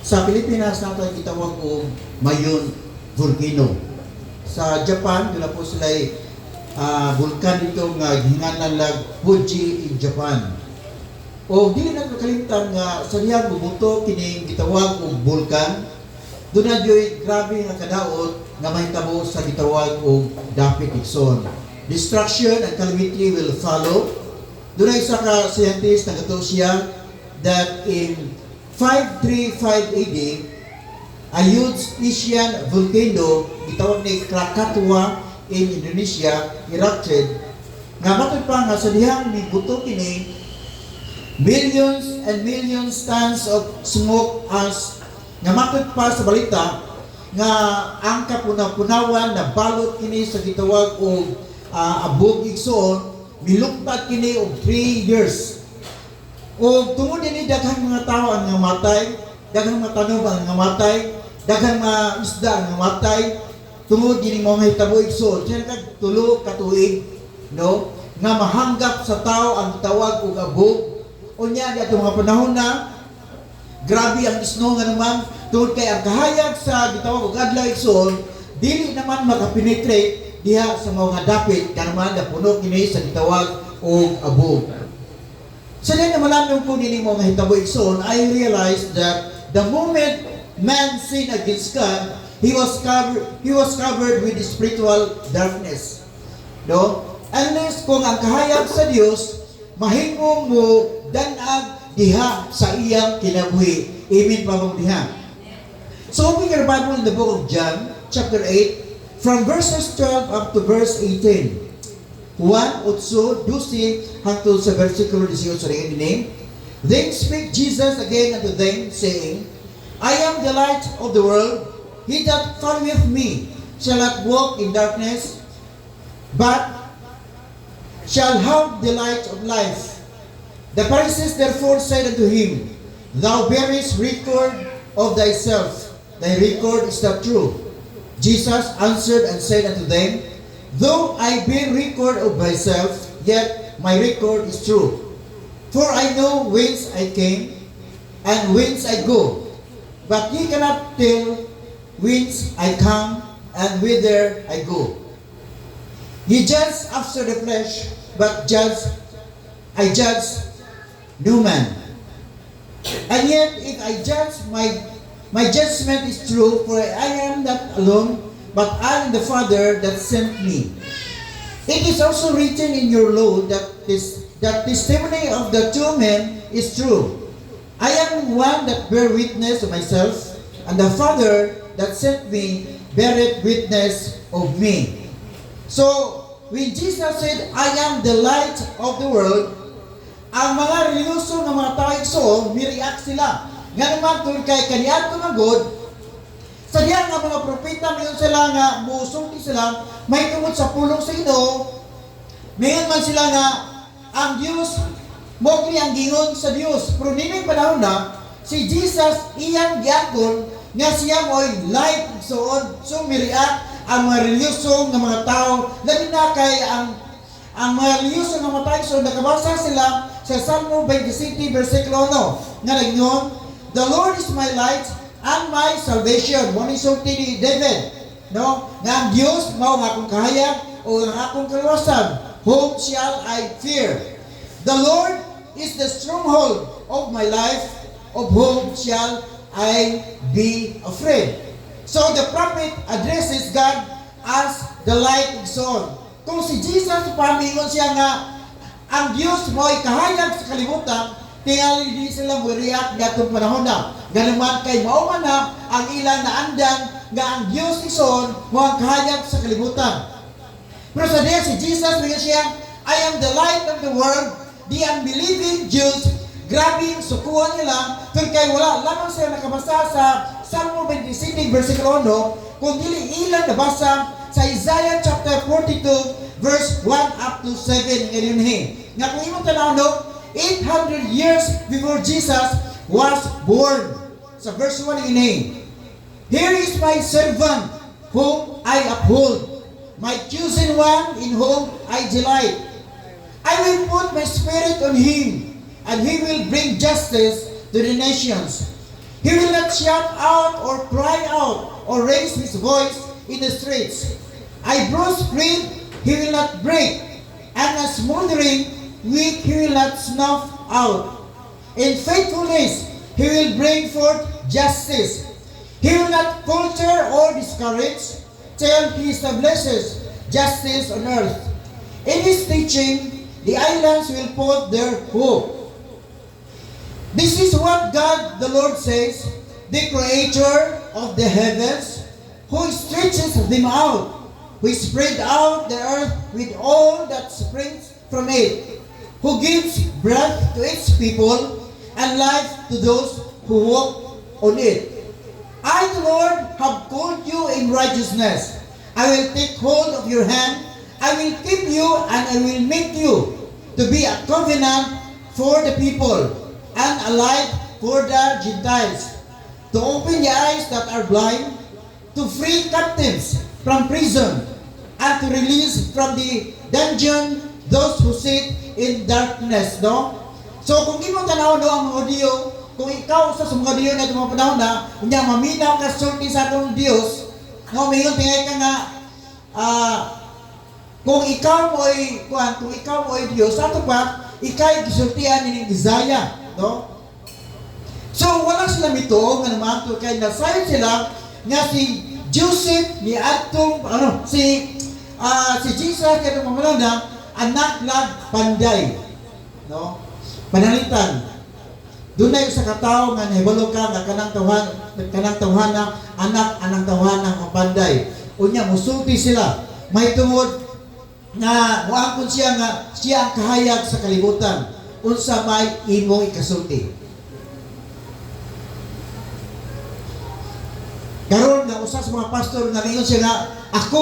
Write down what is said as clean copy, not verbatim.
Sa Pilipinas nato gitawag og Mayon volcano. Sa Japan doon na po sila vulkan dito nga gihinganan lag Fuji in Japan. O dili na kalimtan nga sa diyang bubuto kining gitawag og vulkan. Doon na dyo'y grabe nga kadaot nga mahitabo sa gitawag og dapit igsoon. Destruction and calamity will follow. Doon ay isa ka scientist na gato siya that in 535 AD, a huge Asian volcano gitawag ni Krakatoa in Indonesia erupted. Nga matod pa nga sa dihang ni buto kini millions and millions tons of smoke as nga matod pa sa balita nga ang kapunaw-punawan na balot kini sa gitawag og abog igsoon miluktat kini og 3 years. O tungod ini daghang mga tao ang namatay, daghang mga tanom ang namatay, daghang mga isda ang namatay tungod kini mga hitabo igsoon. Diyan kag tulo ka tuig, no? Nga mahanggap sa tao ang tawag og abog. Unya di mga panahon na grabe ang isno nga naman tungod kay ang kahayag sa gitawag og adlaw igsoon dili naman makapenetrate diha sa mga dapit kanaman na puno kini sa gitawag og abog. Sa na malaman ko nini mo nga hitabo igsoon, I realized that the moment man sinned against God, he was covered with spiritual darkness. No? Unless kung ang kahayag sa Dios mahimong mo danag diha sa iyang kinabuhi. Amen pa mo diha. So open your Bible in the book of John, chapter 8, from verses 12 up to verse 18. Juan 8:12 hangtod sa versikulo 18 ring ini. Then spake Jesus again unto them, saying, I am the light of the world. He that followeth me shall not walk in darkness, but shall have the light of life. The Pharisees therefore said unto him, Thou bearest record of thyself, thy record is not true. Jesus answered and said unto them, Though I bear record of myself, yet my record is true. For I know whence I came, and whence I go. But ye cannot tell whence I come, and whither I go. Ye judge after the flesh, but I judge no man. And yet, if I judge, my judgment is true, for I am not alone, but I am the Father that sent me. It is also written in your law that testimony of the two men is true. I am one that bear witness of myself, and the Father that sent me beareth witness of me. So, when Jesus said, I am the light of the world, ang mga religyoso ng mga tao igsoon, mi-react sila. Nga naman, kung kay kaniadto ng God, sa diyan nga mga propeta, mayon sila nga, musulti sila, may tungod sa pulong sa Ginoo, mayon man sila nga, ang Diyos, mokli ang gingon sa Diyos. Pero niming panahon na, si Jesus, iyang giangkon, nga siya mo'y light igsoon, so mi-react ang mga religyoso ng mga tao, lalo na kay ang mga religyoso ng mga tao, so nakabasa sila sa Salmo 27, versikulo 1, nga nagnon, The Lord is my light and my salvation. Mo ni sulti ni David, no? Nga ang Diyos mao nga akong kahayag o ang akong kaluwasan. Whom shall I fear? The Lord is the stronghold of my life. Of whom shall I be afraid? So the prophet addresses God as the light igsoon. Kung si Jesus pamingon siya nga ang Diyos mo'y kahayag sa kalibutan, tingali di sila mo-react gatong panahon na. Ganuman kay mauman na ang ilang naandang nga ang Diyos igsoon mo ang kahayag sa kalibutan. Pero sa diya si Jesus mga siya, I am the light of the world. The unbelieving Jews, grabe yung sukuhan nila, pero kay wala lamang sila nakabasa sa Salmo 27, versikulo 1, kung dili ilang nabasa sa Isaiah chapter 42, verse 1 up to 7 ngayon nga kung imong tanaw 800 years before Jesus was born. Sa verse 1 ngayon, Here is my servant whom I uphold, my chosen one in whom I delight. I will put my spirit on him, and he will bring justice to the nations. He will not not shout out or cry out or raise his voice in the streets. A bruised reed he will not break, and a smoldering wick he will not snuff out. In faithfulness he will bring forth justice. He will not falter or discourage till he establishes justice on earth. In his teaching, the islands will put their hope. This is what God the Lord says, the creator of the heavens, who stretches them out, who spread out the earth with all that springs from it, who gives breath to its people and life to those who walk on it. I, the Lord, have called you in righteousness. I will take hold of your hand. I will keep you and I will make you to be a covenant for the people and a light for the Gentiles, to open the eyes that are blind, to free captives from prison, and to release from the dungeon those who sit in darkness. No? So kung imo tanaw ang mga audio, kung ikaw sa mga audio na itong mga panahon na, hindi maminaw ka sulti sa atong Diyos, no, mayroon tingay ka nga, kung ikaw mo ay Diyos, ato pa, ikay gisultian ni Isaiah, no? So wala sila mituong nga naman to kay nasayon sila nga si Joseph ni atong si Jesus kay itong mga na anak lag panday, no? Panalitan. Dunay sa katao nga nahibalo ka nga kanang tawhan na anak anang tawhan ng panday. Unya musulti sila. May tungod nga muangkon siya nga siya ang kahayag sa kalibutan. Unsa may imo ikasulti. Karon nga usa sa mga pastor nga mingon siya nga ako